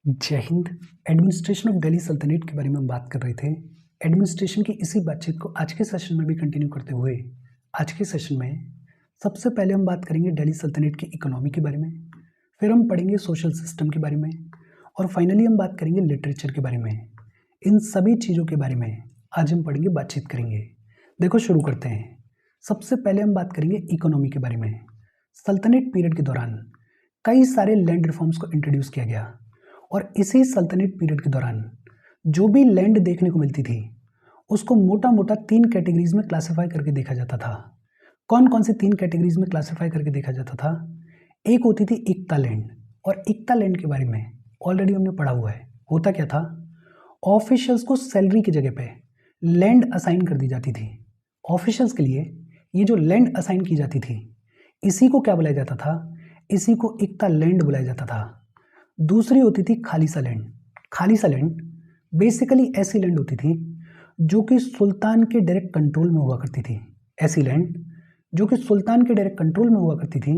जय Hind. Administration of Delhi सल्तनत के बारे में हम बात कर रहे थे। एडमिनिस्ट्रेशन की इसी बातचीत को आज के सेशन में भी कंटिन्यू करते हुए आज के सेशन में सबसे पहले हम बात करेंगे दिल्ली सल्तनत की इकोनॉमी के बारे में, फिर हम पढ़ेंगे सोशल सिस्टम के बारे में और फाइनली हम बात करेंगे लिटरेचर के बारे में। इन सभी चीज़ों के बारे में आज हम पढ़ेंगे, बातचीत करेंगे। देखो शुरू करते हैं। सबसे पहले हम बात करेंगे इकोनॉमी के बारे में। सल्तनत पीरियड के दौरान कई सारे लैंड रिफॉर्म्स को इंट्रोड्यूस किया गया और इसी सल्तनत पीरियड के दौरान जो भी लैंड देखने को मिलती थी उसको मोटा मोटा 3 कैटेगरीज में क्लासिफाई करके देखा जाता था। कौन कौन सी 3 कैटेगरीज में क्लासिफाई करके देखा जाता था? एक होती थी इक्ता लैंड, और इक्ता लैंड के बारे में ऑलरेडी हमने पढ़ा हुआ है। होता क्या था, ऑफिशियल्स को सैलरी की जगह पे लैंड असाइन कर दी जाती थी। ऑफिशियल्स के लिए ये जो लैंड असाइन की जाती थी इसी को क्या बुलाया जाता था? इसी को इक्ता लैंड बुलाया जाता था। दूसरी होती थी खालिसा लैंड। खालिसा लैंड बेसिकली ऐसी लैंड होती थी जो कि सुल्तान के डायरेक्ट कंट्रोल में हुआ करती थी। ऐसी लैंड जो कि सुल्तान के डायरेक्ट कंट्रोल में हुआ करती थी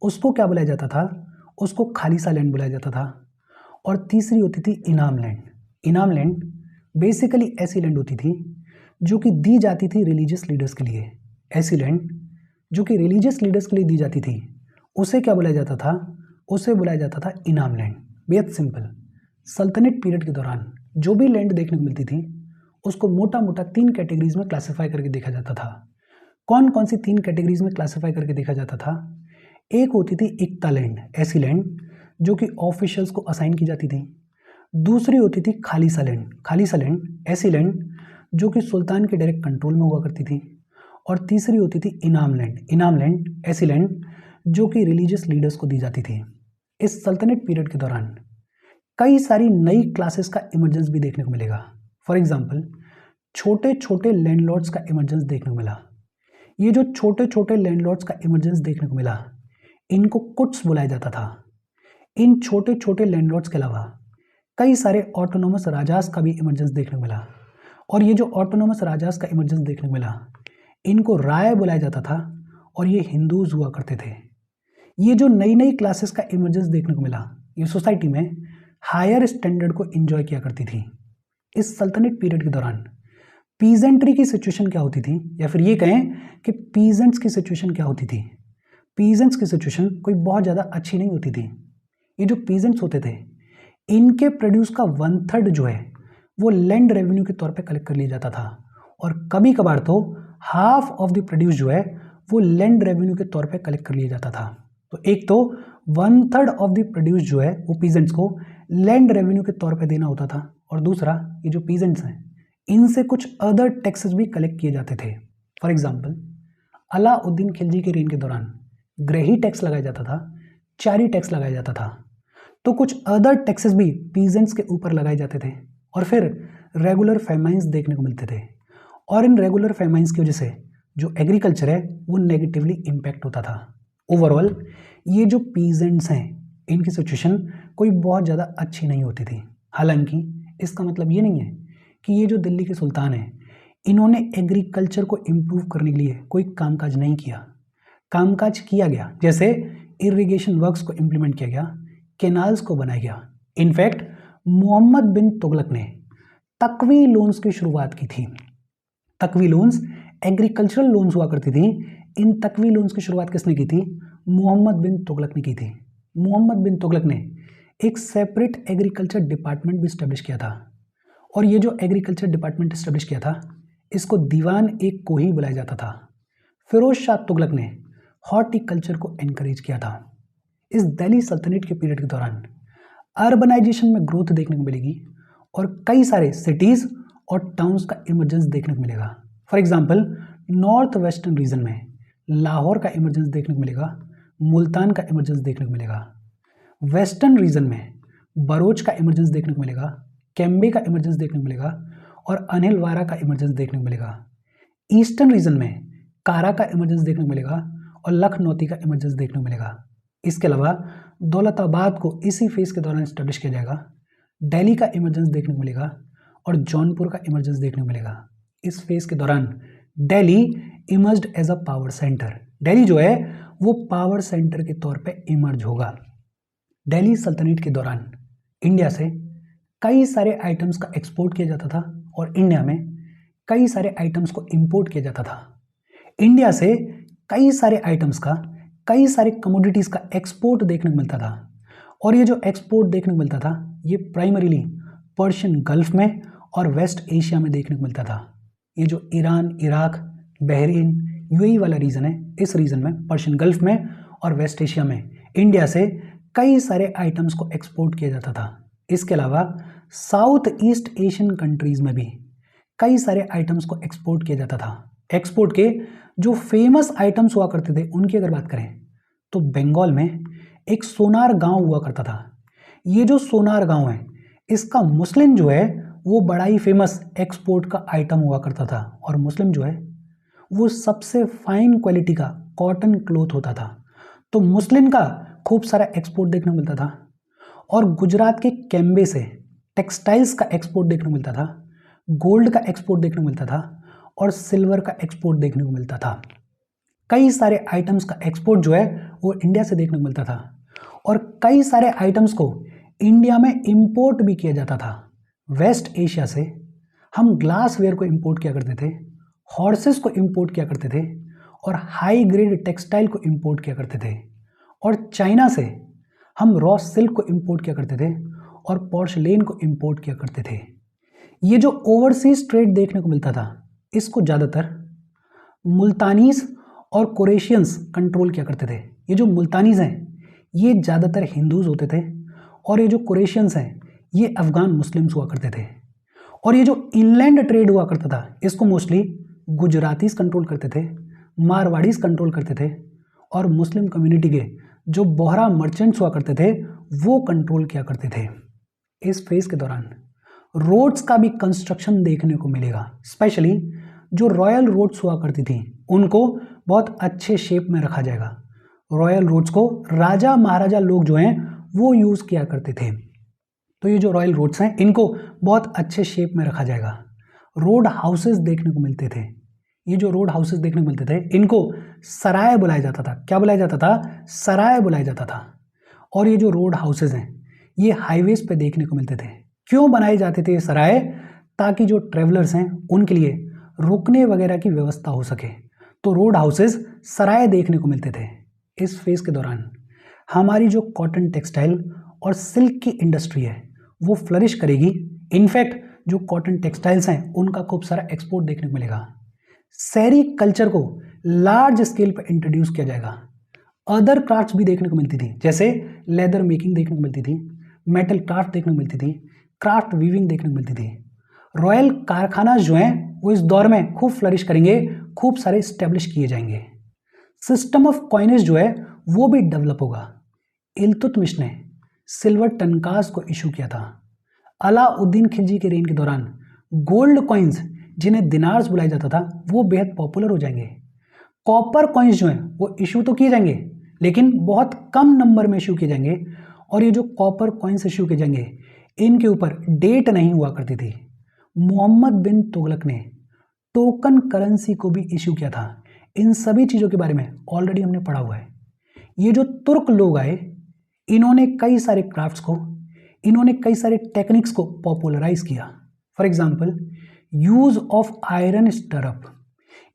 उसको क्या बुलाया जाता था? उसको खालिसा लैंड बुलाया जाता था। और तीसरी होती थी इनाम लैंड। इनाम लैंड बेसिकली ऐसी लैंड होती थी जो कि दी जाती थी रिलीजियस लीडर्स के लिए। ऐसी लैंड जो कि रिलीजियस लीडर्स के लिए दी जाती थी उसे क्या बुलाया जाता था? उसे बुलाया जाता था इनाम लैंड। बेहद सिंपल। सल्तनत पीरियड के दौरान जो भी लैंड देखने को मिलती थी उसको मोटा मोटा 3 कैटेगरीज में क्लासिफाई करके देखा जाता था। कौन कौन सी 3 कैटेगरीज में क्लासिफाई करके देखा जाता था? एक होती थी इक्ता लैंड, ऐसी लैंड जो कि ऑफिशियल्स को असाइन की जाती थी। दूसरी होती थी खालिसा लैंड। खालिसा लैंड ऐसी लैंड जो कि सुल्तान के डायरेक्ट कंट्रोल में हुआ करती थी। और तीसरी होती थी इनाम लैंड। इनाम लैंड ऐसी लैंड जो कि रिलीजियस लीडर्स को दी जाती थी। इस सल्तनत पीरियड के दौरान कई सारी नई क्लासेस का इमर्जेंस भी देखने को मिलेगा। फॉर एग्जांपल, छोटे छोटे लैंडलॉर्ड्स का इमर्जेंस देखने को मिला। ये जो छोटे छोटे लैंडलॉर्ड्स का इमर्जेंस देखने को मिला इनको कुट्स बुलाया जाता था। इन छोटे छोटे लैंडलॉर्ड्स के अलावा कई सारे ऑटोनोमस राजास का भी इमर्जेंस देखने को मिला। और ये जो ऑटोनोमस राजास का इमर्जेंस देखने को मिला इनको राय बुलाया जाता था और ये हिंदूज हुआ करते थे। ये जो नई नई क्लासेस का इमर्जेंस देखने को मिला ये सोसाइटी में हायर स्टैंडर्ड को एंजॉय किया करती थी। इस सल्तनत पीरियड के दौरान पीजेंट्री की सिचुएशन क्या होती थी, या फिर ये कहें कि पीजेंट्स की सिचुएशन क्या होती थी? पीजेंट्स की सिचुएशन कोई बहुत ज़्यादा अच्छी नहीं होती थी। ये जो पीजेंट्स होते थे इनके प्रोड्यूस का 1/3 जो है वो लैंड रेवेन्यू के तौर पे कलेक्ट कर लिया जाता था। और कभी कभार तो हाफ ऑफ द प्रोड्यूस जो है वो लैंड रेवेन्यू के तौर पे कलेक्ट कर लिया जाता था। तो एक तो 1/3 ऑफ द प्रोड्यूस जो है वो पीजेंट्स को लैंड रेवेन्यू के तौर पे देना होता था। और दूसरा, ये जो पीजेंट्स हैं इनसे कुछ अदर टैक्सेस भी कलेक्ट किए जाते थे। फॉर एग्जांपल, अलाउद्दीन खिलजी के रेन के दौरान ग्रही टैक्स लगाया जाता था, चारी टैक्स लगाया जाता था। तो कुछ अदर टैक्सेस भी पीजेंट्स के ऊपर लगाए जाते थे। और फिर रेगुलर फेमाइंस देखने को मिलते थे। और इन रेगुलर फेमाइंस की वजह से जो एग्रीकल्चर है वो नेगेटिवली इम्पैक्ट होता था। ओवरऑल ये जो पीजेंट्स हैं इनकी सिचुएशन कोई बहुत ज़्यादा अच्छी नहीं होती थी। हालांकि इसका मतलब ये नहीं है कि ये जो दिल्ली के सुल्तान हैं इन्होंने एग्रीकल्चर को इम्प्रूव करने के लिए कोई कामकाज नहीं किया। कामकाज किया गया, जैसे इरिगेशन वर्क्स को इम्प्लीमेंट किया गया, कैनाल्स को बनाया गया। इनफैक्ट मोहम्मद बिन तुगलक ने तकवी लोन्स की शुरुआत की थी। तकवी लोन्स एग्रीकल्चरल लोन्स हुआ करती थी। इन तकवी लोन्स की शुरुआत किसने की थी? मोहम्मद बिन तुगलक ने की थी। मोहम्मद बिन तुगलक ने एक सेपरेट एग्रीकल्चर डिपार्टमेंट भी स्टैब्लिश किया था। और ये जो एग्रीकल्चर डिपार्टमेंट स्टैब्लिश किया था इसको दीवान एक को ही बुलाया जाता था। फिरोज शाह तुगलक ने हॉर्टिकल्चर को एनकरेज किया था। इस दिल्ली सल्तनत के पीरियड के दौरान अर्बनाइजेशन में ग्रोथ देखने को मिलेगी और कई सारे सिटीज़ और टाउन्स का इमर्जेंस देखने को मिलेगा। For example, north western region में लाहौर का इमर्जेंस देखने को मिलेगा, मुल्तान का इमर्जेंस देखने को मिलेगा। वेस्टर्न रीजन में बरोच का इमर्जेंस देखने को मिलेगा, कैम्बे का इमर्जेंस देखने को मिलेगा और अनिलवारा का इमर्जेंस देखने को मिलेगा। ईस्टर्न रीजन में कारा का इमर्जेंस देखने को मिलेगा और लखनौती का इमर्जेंस देखने को मिलेगा। इसके अलावा दौलताबाद को इसी फेज के दौरान स्टैब्लिश किया जाएगा। दिल्ली का इमर्जेंस देखने को मिलेगा और जौनपुर का इमर्जेंस देखने को मिलेगा। इस फेज के दौरान Delhi emerged as a power centre. Delhi जो है वो पावर सेंटर के तौर पे इमर्ज होगा। दिल्ली सल्तनत के दौरान इंडिया से कई सारे आइटम्स का एक्सपोर्ट किया जाता था और इंडिया में कई सारे आइटम्स को इंपोर्ट किया जाता था। इंडिया से कई सारे आइटम्स का, कई सारे कमोडिटीज़ का एक्सपोर्ट देखने को मिलता था और ये जो एक्सपोर्ट देखने को मिलता था ये प्राइमरीली पर्शियन गल्फ में और वेस्ट एशिया में देखने को मिलता था। ये जो ईरान, इराक, बहरीन, यूएई वाला रीजन है, इस रीजन में पर्शियन गल्फ में और वेस्ट एशिया में इंडिया से कई सारे आइटम्स को एक्सपोर्ट किया जाता था। इसके अलावा साउथ ईस्ट एशियन कंट्रीज़ में भी कई सारे आइटम्स को एक्सपोर्ट किया जाता था। एक्सपोर्ट के जो फेमस आइटम्स हुआ करते थे उनकी अगर बात करें तो बंगाल में एक सोनार गांव हुआ करता था। ये जो सोनार गांव है इसका मुस्लिम जो है वो बड़ा ही फेमस एक्सपोर्ट का आइटम हुआ करता था और मुस्लिम जो है वो सबसे फाइन क्वालिटी का कॉटन क्लोथ होता था। तो मुस्लिम का खूब सारा एक्सपोर्ट देखने को मिलता था और गुजरात के कैम्बे से टेक्सटाइल्स का एक्सपोर्ट देखने को मिलता था, गोल्ड का एक्सपोर्ट देखने को मिलता था और सिल्वर का एक्सपोर्ट देखने को मिलता था। कई सारे आइटम्स का एक्सपोर्ट जो है वो इंडिया से देखने को मिलता था और कई सारे आइटम्स को इंडिया में इंपोर्ट भी किया जाता था। वेस्ट एशिया से हम ग्लास वेयर को इंपोर्ट किया करते थे, हॉर्सेस को इंपोर्ट किया करते थे और हाई ग्रेड टेक्सटाइल को इंपोर्ट किया करते थे और चाइना से हम रॉ सिल्क को इंपोर्ट किया करते थे और पोर्सलेन को इंपोर्ट किया करते थे। ये जो ओवरसीज ट्रेड देखने को मिलता था इसको ज़्यादातर मुल्तानीज और कुरैशियंस कंट्रोल किया करते थे। ये जो मुल्तानीज हैं ये ज़्यादातर हिंदूज होते थे और ये जो कुरैशियंस हैं ये अफ़गान मुस्लिम्स हुआ करते थे। और ये जो इनलैंड ट्रेड हुआ करता था इसको मोस्टली गुजरातीज कंट्रोल करते थे, मारवाड़ीज कंट्रोल करते थे और मुस्लिम कम्युनिटी के जो बोहरा मर्चेंट्स हुआ करते थे वो कंट्रोल किया करते थे। इस फेज के दौरान रोड्स का भी कंस्ट्रक्शन देखने को मिलेगा। स्पेशली जो रॉयल रोड्स हुआ करती थी उनको बहुत अच्छे शेप में रखा जाएगा। रॉयल रोड्स को राजा महाराजा लोग जो हैं वो यूज़ किया करते थे। तो ये जो रॉयल रोड्स हैं इनको बहुत अच्छे शेप में रखा जाएगा। रोड हाउसेस देखने को मिलते थे। ये जो रोड हाउसेस देखने को मिलते थे इनको सराय बुलाया जाता था। क्या बुलाया जाता था? सराय बुलाया जाता था। और ये जो रोड हाउसेस हैं ये हाईवेज पे देखने को मिलते थे। क्यों बनाए जाते थे ये सराय? ताकि जो ट्रेवलर्स हैं उनके लिए रुकने वगैरह की व्यवस्था हो सके। तो रोड हाउसेस, सराय देखने को मिलते थे। इस फेज के दौरान हमारी जो कॉटन टेक्सटाइल और सिल्क की इंडस्ट्री है वो फ्लरिश करेगी। इनफैक्ट जो कॉटन टेक्सटाइल्स हैं उनका खूब सारा एक्सपोर्ट देखने को मिलेगा। शहरी कल्चर को लार्ज स्केल पर इंट्रोड्यूस किया जाएगा। अदर क्राफ्ट्स भी देखने को मिलती थी, जैसे लेदर मेकिंग देखने को मिलती थी, मेटल क्राफ्ट देखने को मिलती थी, क्राफ्ट वीविंग देखने को मिलती थी। रॉयल कारखाना जो हैं वो इस दौर में खूब फ्लरिश करेंगे, खूब सारे स्टैब्लिश किए जाएंगे। सिस्टम ऑफ कॉइनेज जो है वो भी डेवलप होगा। इल्तुतमिश ने सिल्वर टनकास को इशू किया था। अलाउद्दीन खिलजी के रेन के दौरान गोल्ड कॉइन्स, जिन्हें दिनार्स बुलाया जाता था, वो बेहद पॉपुलर हो जाएंगे। कॉपर कॉइन्स जो हैं वो इशू तो किए जाएंगे लेकिन बहुत कम नंबर में इशू किए जाएंगे। और ये जो कॉपर कॉइन्स इशू किए जाएंगे इनके ऊपर डेट नहीं हुआ करती थी। मोहम्मद बिन तुगलक ने टोकन करेंसी को भी इशू किया था। इन सभी चीज़ों के बारे में ऑलरेडी हमने पढ़ा हुआ है। ये जो तुर्क लोग आए इन्होंने कई सारे क्राफ्ट्स को, इन्होंने कई सारे टेक्निक्स को पॉपुलराइज किया। For example use of iron stirrup.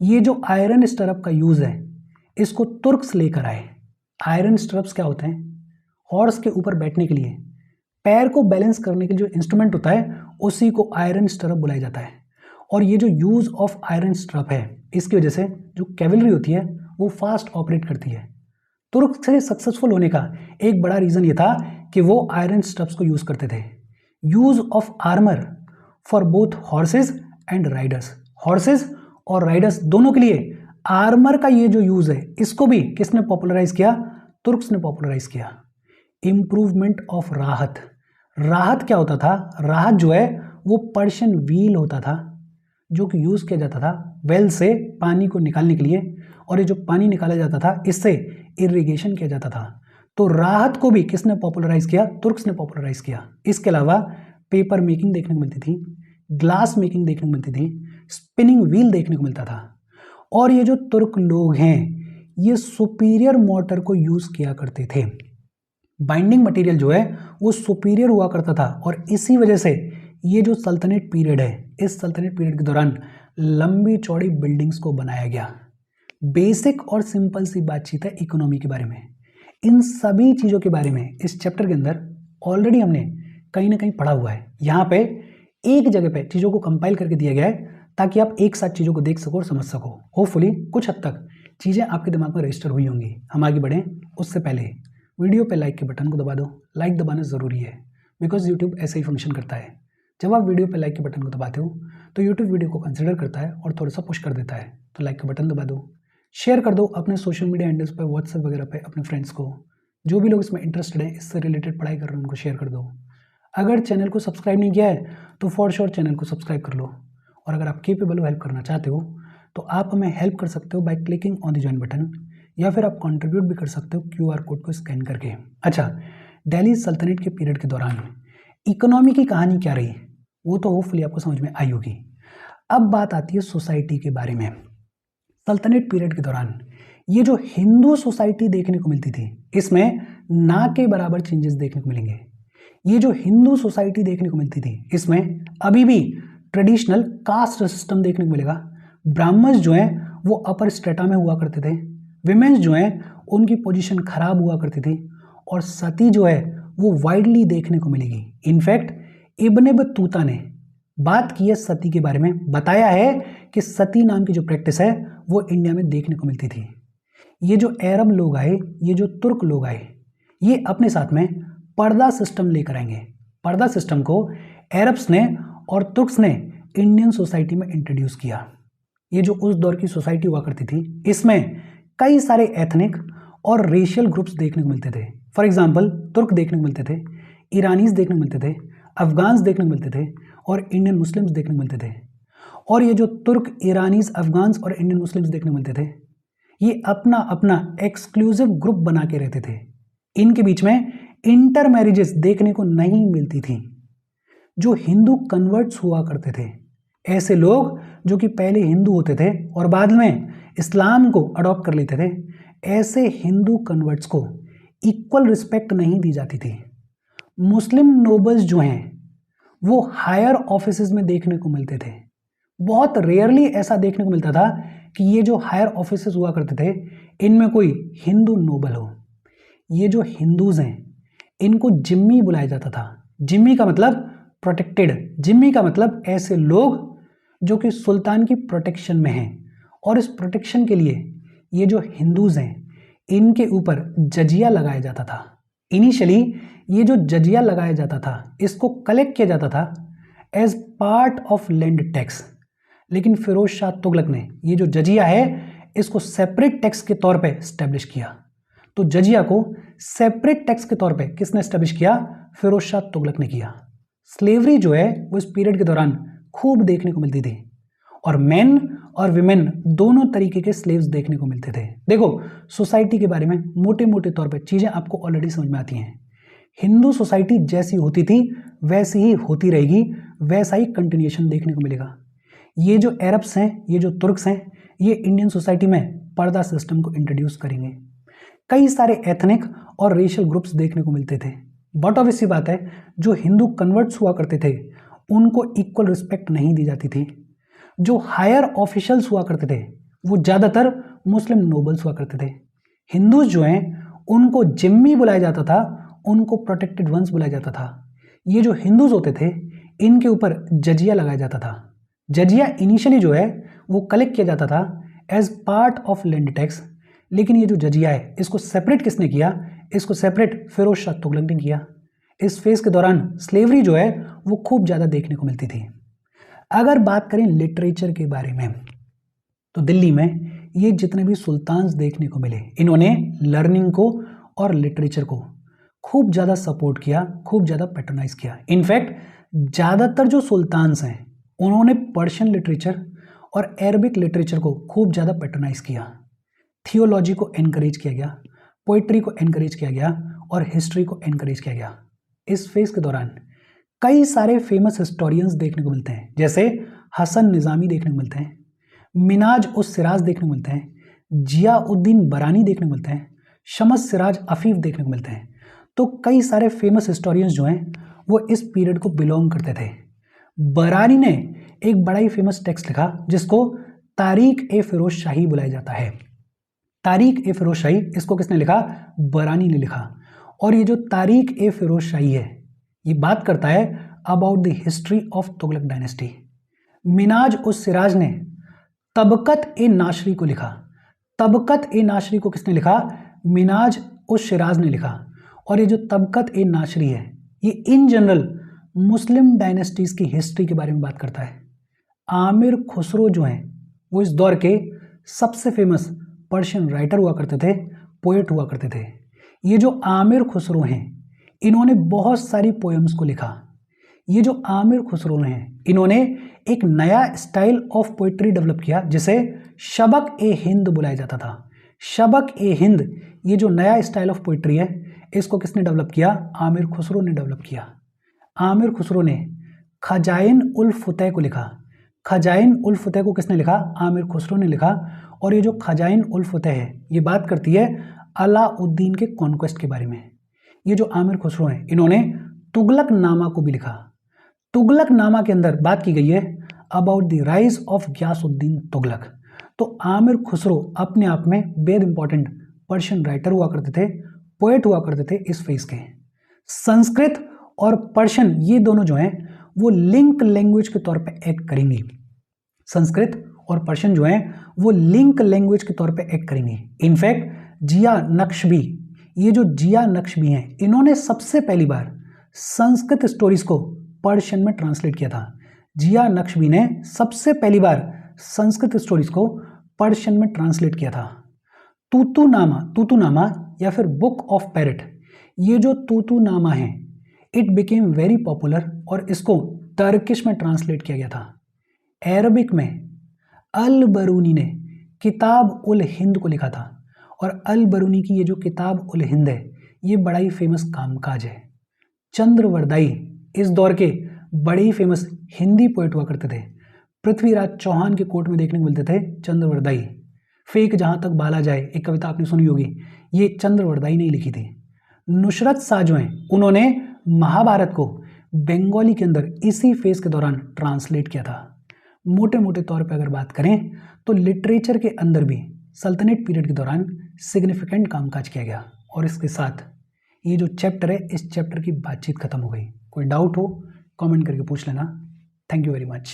ये जो आयरन स्टरअप का यूज़ है इसको तुर्क्स लेकर आए। आयरन स्टरअप्स क्या होते हैं? हॉर्स के ऊपर बैठने के लिए पैर को बैलेंस करने के लिए जो इंस्ट्रूमेंट होता है उसी को आयरन स्टरअप बुलाया जाता है। और ये जो यूज़ ऑफ आयरन स्टरअप है इसकी वजह से जो कैवलरी होती है वो फास्ट ऑपरेट करती है। तुर्क से सक्सेसफुल होने का एक बड़ा रीज़न ये था कि वो आयरन स्टरअप्स को यूज़ करते थे। Use of armour for both horses and Riders. Horse's और राइडर्स दोनों के लिए आर्मर का ये जो यूज़ है इसको भी किसने पॉपुलराइज किया? तुर्क्स ने पॉपुलराइज किया। इम्प्रूवमेंट ऑफ राहत। राहत क्या होता था? राहत जो है वो पर्शियन व्हील होता था जो कि यूज़ किया जाता था वेल से पानी को निकालने के लिए। और ये जो पानी निकाला जाता था इससे इरिगेशन किया जाता था। तो राहत को भी किसने पॉपुलराइज किया? तुर्क्स ने पॉपुलराइज किया। इसके अलावा पेपर मेकिंग देखने को मिलती थी, ग्लास मेकिंग देखने को मिलती थी, स्पिनिंग व्हील देखने को मिलता था। और ये जो तुर्क लोग हैं ये सुपीरियर मोटर को यूज़ किया करते थे। बाइंडिंग मटेरियल जो है वो सुपीरियर हुआ करता था, और इसी वजह से ये जो सल्तनत पीरियड है, इस सल्तनत पीरियड के दौरान लंबी चौड़ी बिल्डिंग्स को बनाया गया। बेसिक और सिंपल सी बातचीत है इकोनॉमी के बारे में। इन सभी चीज़ों के बारे में इस चैप्टर के अंदर ऑलरेडी हमने कहीं ना कहीं पढ़ा हुआ है। यहाँ पे एक जगह पे चीज़ों को कंपाइल करके दिया गया है ताकि आप एक साथ चीज़ों को देख सको और समझ सको। होपफुली कुछ हद तक चीज़ें आपके दिमाग में रजिस्टर हुई होंगी। हम आगे बढ़ें उससे पहले वीडियो पे लाइक के बटन को दबा दो। लाइक दबाना ज़रूरी है बिकॉज यूट्यूब ऐसे ही फंक्शन करता है। जब आप वीडियो पे लाइक के बटन को दबाते हो तो यूट्यूब वीडियो को कंसिडर करता है और थोड़ा सा पुश कर देता है। तो लाइक का बटन दबा दो, शेयर कर दो अपने सोशल मीडिया हैंडल्स पर, व्हाट्सएप वगैरह पे अपने फ्रेंड्स को। जो भी लोग इसमें इंटरेस्टेड हैं, इससे रिलेटेड पढ़ाई कर रहे हैं, उनको शेयर कर दो। अगर चैनल को सब्सक्राइब नहीं किया है तो फॉर श्योर चैनल को सब्सक्राइब कर लो। और अगर आप केपेबल हो हेल्प करना चाहते हो तो आप हमें हेल्प कर सकते हो by clicking on the join button, या फिर आप कंट्रीब्यूट भी कर सकते हो QR कोड को स्कैन करके। अच्छा, दिल्ली सल्तनत के पीरियड के दौरान इकोनॉमी की कहानी क्या रही वो तो होपफुली आपको समझ में आई होगी। अब बात आती है सोसाइटी के बारे में। सल्तनत पीरियड के दौरान ये जो हिंदू सोसाइटी देखने को मिलती थी, इसमें ना के बराबर चेंजेस देखने को मिलेंगे। ये जो हिंदू सोसाइटी देखने को मिलती थी, इसमें अभी भी ट्रेडिशनल कास्ट सिस्टम देखने को मिलेगा। ब्राह्मण्स जो हैं वो अपर स्ट्रेटा में हुआ करते थे, विमेन्स जो हैं उनकी पोजीशन खराब हुआ करती थी, और सती जो है वो वाइडली देखने को मिलेगी। इनफैक्ट इब्न बतूता ने बात की है सती के बारे में, बताया है कि सती नाम की जो प्रैक्टिस है वो इंडिया में देखने को मिलती थी। ये जो अरब लोग आए, ये जो तुर्क लोग आए, ये अपने साथ में पर्दा सिस्टम लेकर आएंगे। पर्दा सिस्टम को अरब्स ने और तुर्क्स ने इंडियन सोसाइटी में इंट्रोड्यूस किया। ये जो उस दौर की सोसाइटी हुआ करती थी, इसमें कई सारे एथनिक और रेशियल ग्रुप्स देखने को मिलते थे। फॉर एग्जाम्पल तुर्क देखने को मिलते थे, ईरानीज देखने को मिलते थे, अफगान्स देखने को मिलते थे, और इंडियन मुस्लिम्स देखने को मिलते थे। और ये जो तुर्क, ईरानीज, अफगान्स और इंडियन मुस्लिम्स देखने को मिलते थे, ये अपना अपना एक्सक्लूसिव ग्रुप बना के रहते थे। इनके बीच में इंटर मैरिजेस देखने को नहीं मिलती थी। जो हिंदू कन्वर्ट्स हुआ करते थे, ऐसे लोग जो कि पहले हिंदू होते थे और बाद में इस्लाम को अडॉप्ट कर लेते थे, ऐसे हिंदू कन्वर्ट्स को इक्वल रिस्पेक्ट नहीं दी जाती थी। मुस्लिम नोबल्स जो हैं वो हायर ऑफिसेज में देखने को मिलते थे। बहुत रेयरली ऐसा देखने को मिलता था कि ये जो हायर ऑफिसेज हुआ करते थे इनमें कोई हिंदू नोबल हो। ये जो हिंदूज हैं इनको जिम्मी बुलाया जाता था। जिम्मी का मतलब प्रोटेक्टेड, जिम्मी का मतलब ऐसे लोग जो कि सुल्तान की प्रोटेक्शन में हैं, और इस प्रोटेक्शन के लिए ये जो हिंदूज हैं इनके ऊपर जजिया लगाया जाता था। इनिशियली ये जो जजिया लगाया जाता था इसको कलेक्ट किया जाता था as part of land tax, लेकिन फिरोज शाह तुगलक ने ये जो जजिया है इसको सेपरेट टैक्स के तौर पे स्टैब्लिश किया। तो जजिया को सेपरेट टैक्स के तौर पे किसने स्टैब्लिश किया? फिरोज शाह तुगलक ने किया। स्लेवरी जो है वो इस पीरियड के दौरान खूब देखने को मिलती थी, और मेन और विमेन दोनों तरीके के स्लेव्स देखने को मिलते थे। देखो, सोसाइटी के बारे में मोटे मोटे तौर पे चीज़ें आपको ऑलरेडी समझ में आती हैं। हिंदू सोसाइटी जैसी होती थी वैसी ही होती रहेगी, वैसा ही कंटिन्यूएशन देखने को मिलेगा। ये जो अरब्स हैं, ये जो तुर्क्स हैं, ये इंडियन सोसाइटी में पर्दा सिस्टम को इंट्रोड्यूस करेंगे। कई सारे एथनिक और रेशियल ग्रुप्स देखने को मिलते थे। बट ऑब्वियस बात है, जो हिंदू कन्वर्ट्स हुआ करते थे उनको इक्वल रिस्पेक्ट नहीं दी जाती थी। जो हायर ऑफिशियल्स हुआ करते थे वो ज़्यादातर मुस्लिम नोबल्स हुआ करते थे। हिंदूज जो हैं उनको जिम्मी बुलाया जाता था, उनको प्रोटेक्टेड वंस बुलाया जाता था। ये जो हिंदूज होते थे इनके ऊपर जजिया लगाया जाता था। जजिया इनिशियली जो है वो कलेक्ट किया जाता था as part of land tax, लेकिन ये जो जजिया है इसको सेपरेट किसने किया? इसको सेपरेट फिरोज शाह तुगलक ने किया। इस फेज के दौरान स्लेवरी जो है वो खूब ज़्यादा देखने को मिलती थी। अगर बात करें लिटरेचर के बारे में, तो दिल्ली में ये जितने भी सुल्तान्स देखने को मिले, इन्होंने लर्निंग को और लिटरेचर को खूब ज़्यादा सपोर्ट किया, खूब ज़्यादा पैट्रोनाइज किया। इनफैक्ट ज़्यादातर जो सुल्तान्स हैं उन्होंने पर्शियन लिटरेचर और अरबिक लिटरेचर को खूब ज़्यादा पैट्रोनाइज किया। थियोलॉजी को एनकरेज किया गया, पोइट्री को एनकरेज किया गया, और हिस्ट्री को एनकरेज किया गया। इस फेज के दौरान कई सारे फेमस हिस्टोरियंस देखने को मिलते हैं, जैसे हसन निज़ामी देखने को मिलते हैं, मिनाज उस सिराज देखने को मिलते हैं, जियाउद्दीन बरानी देखने को मिलते हैं, शमस सिराज अफीफ देखने को मिलते हैं। तो कई सारे फेमस हिस्टोरियंस जो हैं वो इस पीरियड को बिलोंग करते थे। बरानी ने एक बड़ा ही फेमस टेक्स्ट लिखा जिसको तारीख ए फिरोज शाही बुलाया जाता है। तारीख ए फिरोज शाही, इसको किसने लिखा? बरानी ने लिखा। और ये जो तारीख ए फिरोज शाही है ये बात करता है about the history of Tughlaq dynasty. Minhaj us Siraj ने तबकत ए नाशरी को लिखा। तबकत ए नाशरी को किसने लिखा? मिनाज उस सिराज ने लिखा। और ये जो तबकत ए नाशरी है ये इन जनरल मुस्लिम डायनेस्टीज की हिस्ट्री के बारे में बात करता है। आमिर खुसरो जो हैं वो इस दौर के सबसे फेमस पर्शियन राइटर हुआ करते थे, पोएट हुआ करते थे। ये जो आमिर खुसरो हैं इन्होंने बहुत सारी पोएम्स को लिखा। ये जो आमिर खुसरो हैं इन्होंने एक नया स्टाइल ऑफ पोइट्री डेवलप किया जिसे शबक ए हिंद बुलाया जाता था। शबक ए हिंद, ये जो नया स्टाइल ऑफ पोइट्री है इसको किसने डेवलप किया? आमिर खुसरो ने डेवलप किया। आमिर खुसरो ने खजाइन उल फतेह को लिखा। खजाइन उल फतेह को किसने लिखा? आमिर खुसरो ने लिखा। और ये जो खजाइन उल फतेह है ये बात करती है अलाउद्दीन के कॉन्क्वेस्ट के बारे में। ये जो आमिर खुसरो हैं इन्होंने तुगलक नामा को भी लिखा। तुगलक नामा के अंदर बात की गई है about the rise of Ghiyasuddin Tughlaq. तो आमिर खुसरो अपने आप में बेहद इंपॉर्टेंट पर्शियन राइटर हुआ करते थे, पोएट हुआ करते थे इस फेज के। संस्कृत और पर्शियन ये दोनों जो हैं वो लिंक लैंग्वेज के तौर पे एक्ट करेंगी। संस्कृत और पर्शियन जो हैं वो लिंक लैंग्वेज के तौर पे एक्ट करेंगे। इनफैक्ट जिया नक्शबी, ये जो जिया नक्शबी हैं इन्होंने सबसे पहली बार संस्कृत स्टोरीज को पर्शियन में ट्रांसलेट किया था। जिया नक्शबी ने सबसे पहली बार संस्कृत स्टोरीज को पर्शियन में ट्रांसलेट किया था। तूतूनामा या फिर बुक ऑफ पैरट, ये जो तूतूनामा है इट बिकेम वेरी पॉपुलर और इसको टर्किश में ट्रांसलेट किया गया था। अरबिक में अल बरूनी ने किताब उल हिंद को लिखा था। और अल बरूनी की ये जो किताब उल हिंद है ये बड़ा ही फेमस कामकाज है। चंद्रवरदाई इस दौर के बड़े ही फेमस हिंदी पोएट हुआ करते थे। पृथ्वीराज चौहान के कोर्ट में देखने को मिलते थे चंद्रवरदाई। फेक जहाँ तक बाला जाए एक कविता आपने सुनी होगी, ये चंद्रवरदाई ने ही लिखी थी। नुसरत शाह जो हैं उन्होंने महाभारत को बंगाली के अंदर इसी फेज के दौरान ट्रांसलेट किया था। मोटे मोटे तौर पर अगर बात करें तो लिटरेचर के अंदर भी सल्तनत पीरियड के दौरान सिग्निफिकेंट कामकाज किया गया। और इसके साथ ये जो चैप्टर है इस चैप्टर की बातचीत खत्म हो गई। कोई डाउट हो कमेंट करके पूछ लेना। Thank you very much.